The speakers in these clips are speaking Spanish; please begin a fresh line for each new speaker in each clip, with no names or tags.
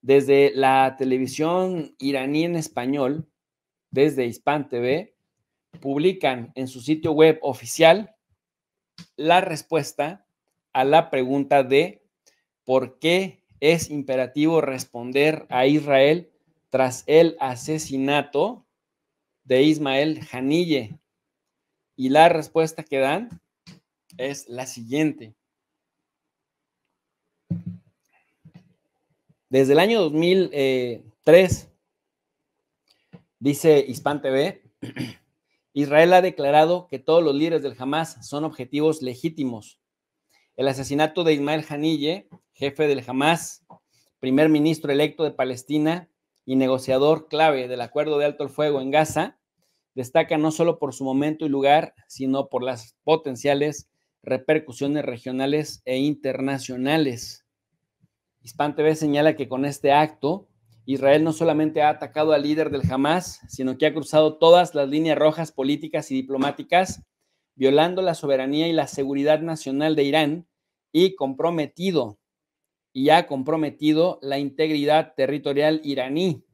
Desde la televisión iraní en español, desde Hispan TV, publican en su sitio web oficial la respuesta a la pregunta de por qué es imperativo responder a Israel tras el asesinato de Ismael Haniyeh. Y la respuesta que dan es la siguiente. Desde el año 2003, dice Hispan TV, Israel ha declarado que todos los líderes del Hamas son objetivos legítimos. El asesinato de Ismael Haniyeh, jefe del Hamas, primer ministro electo de Palestina y negociador clave del acuerdo de alto el fuego en Gaza, destaca no solo por su momento y lugar, sino por las potenciales repercusiones regionales e internacionales. Hispan TV señala que con este acto, Israel no solamente ha atacado al líder del Hamas, sino que ha cruzado todas las líneas rojas políticas y diplomáticas, violando la soberanía y la seguridad nacional de Irán y ha comprometido la integridad territorial iraní.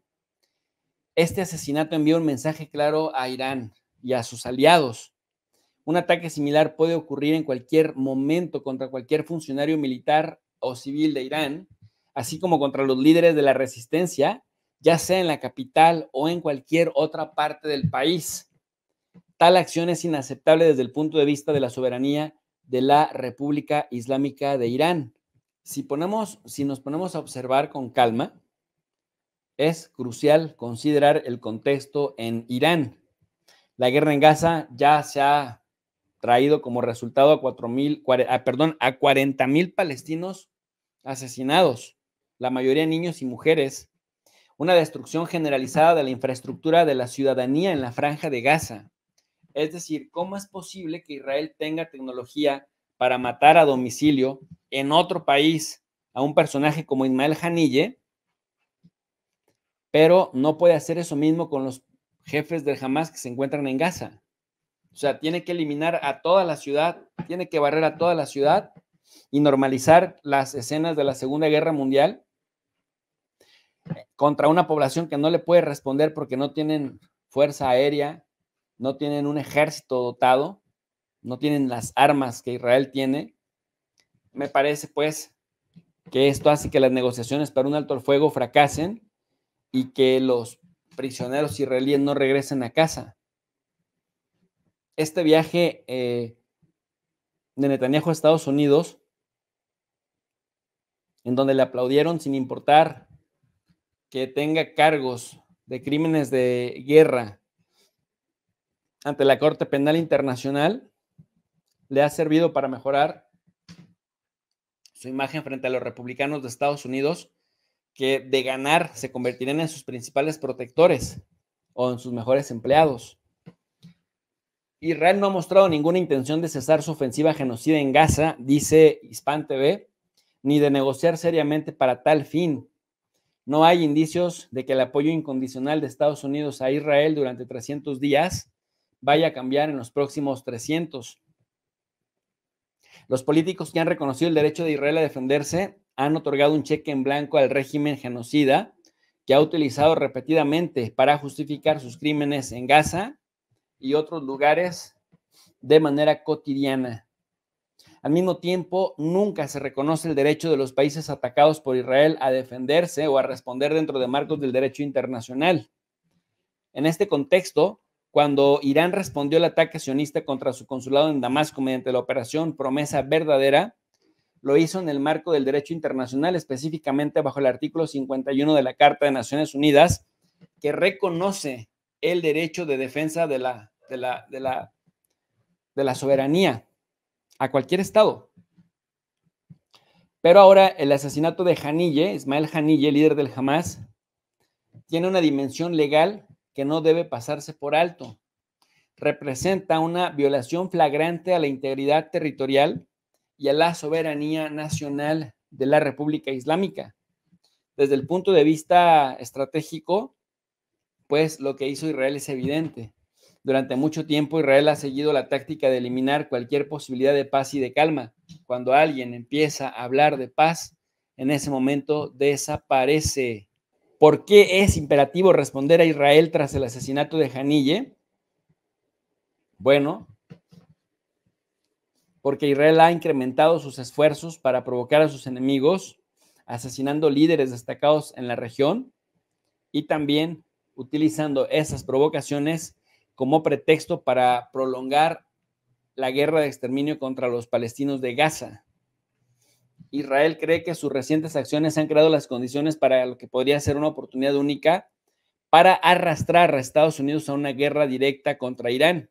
Este asesinato envía un mensaje claro a Irán y a sus aliados. Un ataque similar puede ocurrir en cualquier momento contra cualquier funcionario militar o civil de Irán, así como contra los líderes de la resistencia, ya sea en la capital o en cualquier otra parte del país. Tal acción es inaceptable desde el punto de vista de la soberanía de la República Islámica de Irán. Si nos ponemos a observar con calma, es crucial considerar el contexto en Irán. La guerra en Gaza ya se ha traído como resultado a 40,000 palestinos asesinados, la mayoría niños y mujeres, una destrucción generalizada de la infraestructura de la ciudadanía en la franja de Gaza. Es decir, ¿cómo es posible que Israel tenga tecnología para matar a domicilio en otro país a un personaje como Ismael Haniyeh, pero no puede hacer eso mismo con los jefes del Hamas que se encuentran en Gaza? O sea, tiene que eliminar a toda la ciudad, tiene que barrer a toda la ciudad y normalizar las escenas de la Segunda Guerra Mundial contra una población que no le puede responder porque no tienen fuerza aérea, no tienen un ejército dotado, no tienen las armas que Israel tiene. Me parece, pues, que esto hace que las negociaciones para un alto el fuego fracasen y que los prisioneros israelíes no regresen a casa. Este viaje de Netanyahu a Estados Unidos, en donde le aplaudieron sin importar que tenga cargos de crímenes de guerra ante la Corte Penal Internacional, le ha servido para mejorar su imagen frente a los republicanos de Estados Unidos, que de ganar se convertirían en sus principales protectores o en sus mejores empleados. Israel no ha mostrado ninguna intención de cesar su ofensiva genocida en Gaza, dice Hispan TV, ni de negociar seriamente para tal fin. No hay indicios de que el apoyo incondicional de Estados Unidos a Israel durante 300 días vaya a cambiar en los próximos 300. Los políticos que han reconocido el derecho de Israel a defenderse han otorgado un cheque en blanco al régimen genocida que ha utilizado repetidamente para justificar sus crímenes en Gaza y otros lugares de manera cotidiana. Al mismo tiempo, nunca se reconoce el derecho de los países atacados por Israel a defenderse o a responder dentro de marcos del derecho internacional. En este contexto, cuando Irán respondió al ataque sionista contra su consulado en Damasco mediante la operación Promesa Verdadera, lo hizo en el marco del derecho internacional, específicamente bajo el artículo 51 de la Carta de Naciones Unidas, que reconoce el derecho de defensa de la soberanía a cualquier estado. Pero ahora el asesinato de Haniyeh, Ismael Haniyeh, líder del Hamas, tiene una dimensión legal que no debe pasarse por alto. Representa una violación flagrante a la integridad territorial y a la soberanía nacional de la República Islámica. Desde el punto de vista estratégico, pues lo que hizo Israel es evidente. Durante mucho tiempo Israel ha seguido la táctica de eliminar cualquier posibilidad de paz y de calma. Cuando alguien empieza a hablar de paz, en ese momento desaparece. ¿Por qué es imperativo responder a Israel tras el asesinato de Haniyeh? Bueno, porque Israel ha incrementado sus esfuerzos para provocar a sus enemigos, asesinando líderes destacados en la región y también utilizando esas provocaciones como pretexto para prolongar la guerra de exterminio contra los palestinos de Gaza. Israel cree que sus recientes acciones han creado las condiciones para lo que podría ser una oportunidad única para arrastrar a Estados Unidos a una guerra directa contra Irán.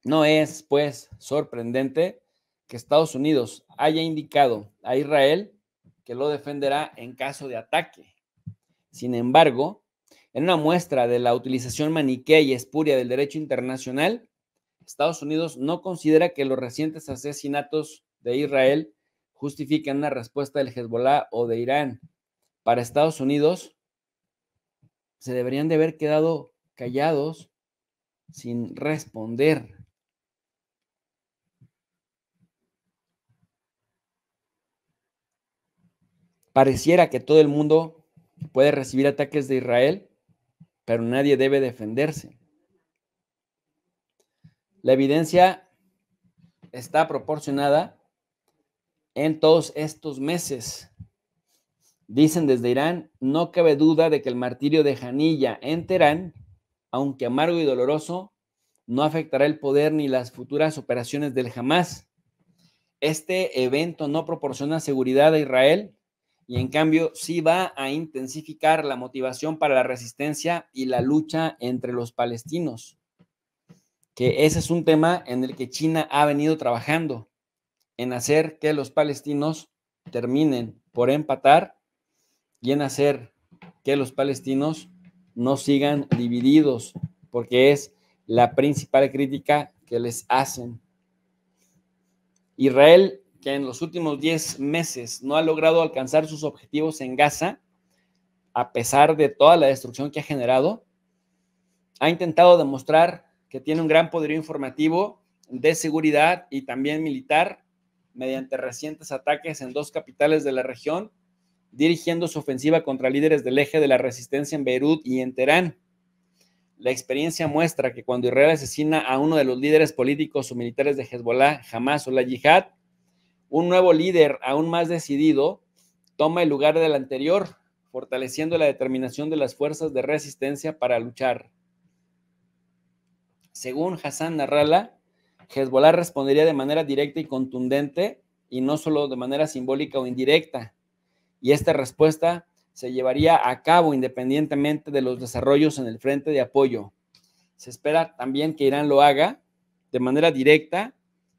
No es, pues, sorprendente que Estados Unidos haya indicado a Israel que lo defenderá en caso de ataque. Sin embargo, en una muestra de la utilización maniquea y espuria del derecho internacional, Estados Unidos no considera que los recientes asesinatos de Israel justifiquen una respuesta del Hezbollah o de Irán. Para Estados Unidos, se deberían de haber quedado callados sin responder. Pareciera que todo el mundo puede recibir ataques de Israel, pero nadie debe defenderse. La evidencia está proporcionada en todos estos meses. Dicen desde Irán, no cabe duda de que el martirio de Haniyeh en Teherán, aunque amargo y doloroso, no afectará el poder ni las futuras operaciones del Hamas. Este evento no proporciona seguridad a Israel y en cambio sí va a intensificar la motivación para la resistencia y la lucha entre los palestinos, que ese es un tema en el que China ha venido trabajando, en hacer que los palestinos terminen por empatar y en hacer que los palestinos no sigan divididos, porque es la principal crítica que les hacen. Israel, que en los últimos 10 meses no ha logrado alcanzar sus objetivos en Gaza, a pesar de toda la destrucción que ha generado, ha intentado demostrar que tiene un gran poderío informativo, de seguridad y también militar, mediante recientes ataques en 2 capitales de la región, dirigiendo su ofensiva contra líderes del eje de la resistencia en Beirut y en Teherán. La experiencia muestra que cuando Israel asesina a uno de los líderes políticos o militares de Hezbollah, Hamas o la Yihad, un nuevo líder aún más decidido toma el lugar del anterior, fortaleciendo la determinación de las fuerzas de resistencia para luchar. Según Hassan Nasrallah, Hezbollah respondería de manera directa y contundente y no solo de manera simbólica o indirecta. Y esta respuesta se llevaría a cabo independientemente de los desarrollos en el frente de apoyo. Se espera también que Irán lo haga de manera directa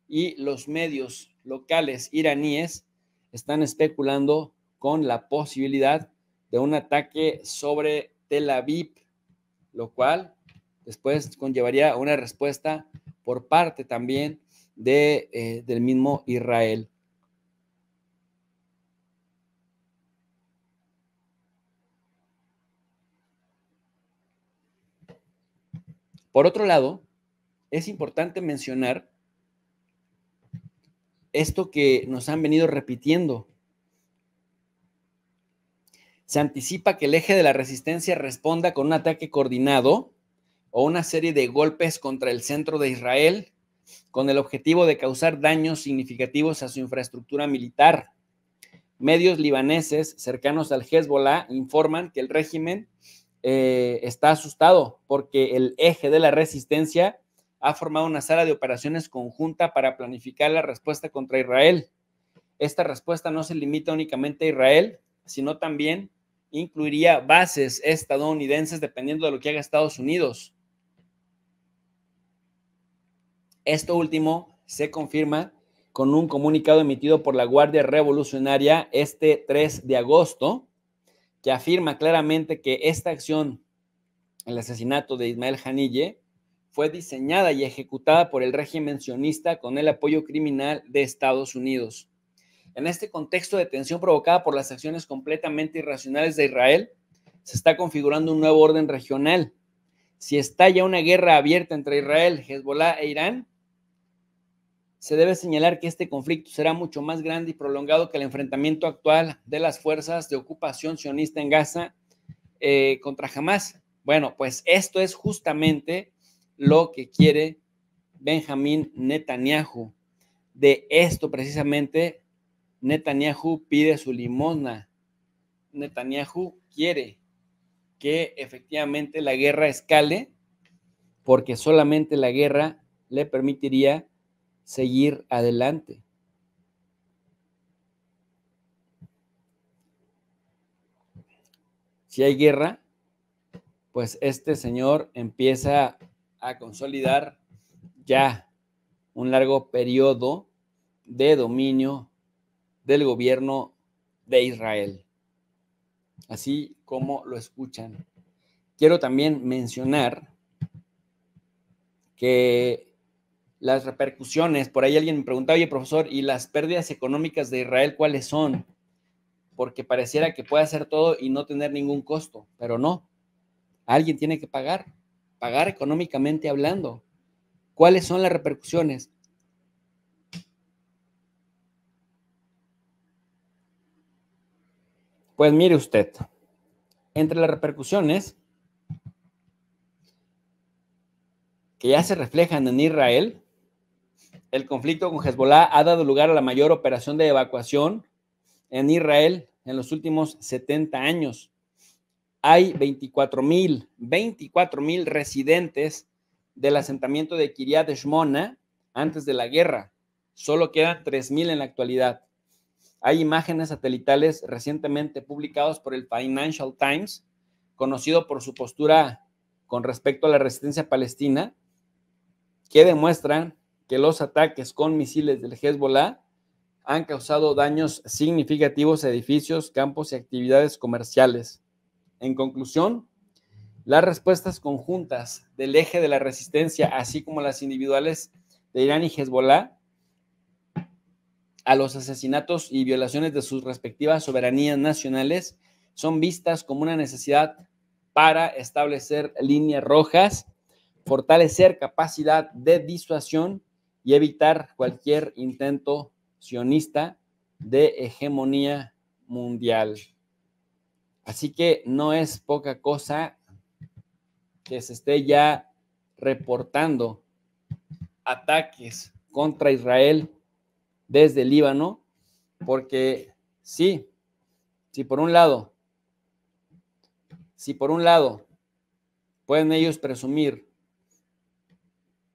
y los medios locales iraníes están especulando con la posibilidad de un ataque sobre Tel Aviv, lo cual después conllevaría una respuesta por parte también del mismo Israel. Por otro lado, es importante mencionar esto que nos han venido repitiendo. Se anticipa que el eje de la resistencia responda con un ataque coordinado o una serie de golpes contra el centro de Israel con el objetivo de causar daños significativos a su infraestructura militar. Medios libaneses cercanos al Hezbollah informan que el régimen está asustado porque el eje de la resistencia ha formado una sala de operaciones conjunta para planificar la respuesta contra Israel. Esta respuesta no se limita únicamente a Israel, sino también incluiría bases estadounidenses dependiendo de lo que haga Estados Unidos. Esto último se confirma con un comunicado emitido por la Guardia Revolucionaria este 3 de agosto, que afirma claramente que esta acción, el asesinato de Ismael Haniyeh, fue diseñada y ejecutada por el régimen sionista con el apoyo criminal de Estados Unidos. En este contexto de tensión provocada por las acciones completamente irracionales de Israel, se está configurando un nuevo orden regional. Si estalla una guerra abierta entre Israel, Hezbollah e Irán, se debe señalar que este conflicto será mucho más grande y prolongado que el enfrentamiento actual de las fuerzas de ocupación sionista en Gaza contra Hamás. Bueno, pues esto es justamente lo que quiere Benjamín Netanyahu. De esto precisamente Netanyahu pide su limosna. Netanyahu quiere que efectivamente la guerra escale, porque solamente la guerra le permitiría seguir adelante. Si hay guerra, pues este señor empieza a consolidar ya un largo periodo de dominio del gobierno de Israel, así como lo escuchan. Quiero también mencionar que las repercusiones, por ahí alguien me preguntaba, oye, profesor, ¿y las pérdidas económicas de Israel cuáles son? Porque pareciera que puede hacer todo y no tener ningún costo, pero no. Alguien tiene que pagar económicamente hablando. ¿Cuáles son las repercusiones? Pues mire usted, entre las repercusiones que ya se reflejan en Israel, el conflicto con Hezbollah ha dado lugar a la mayor operación de evacuación en Israel en los últimos 70 años. Hay 24,000 residentes del asentamiento de Kiryat Shmona antes de la guerra. Solo quedan 3,000 en la actualidad. Hay imágenes satelitales recientemente publicadas por el Financial Times, conocido por su postura con respecto a la resistencia palestina, que demuestran que los ataques con misiles del Hezbollah han causado daños significativos a edificios, campos y actividades comerciales. En conclusión, las respuestas conjuntas del eje de la resistencia, así como las individuales de Irán y Hezbollah, a los asesinatos y violaciones de sus respectivas soberanías nacionales, son vistas como una necesidad para establecer líneas rojas, fortalecer capacidad de disuasión y evitar cualquier intento sionista de hegemonía mundial. Así que no es poca cosa que se esté ya reportando ataques contra Israel desde el Líbano, porque sí, si por un lado pueden ellos presumir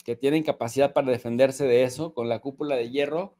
que tienen capacidad para defenderse de eso con la cúpula de hierro,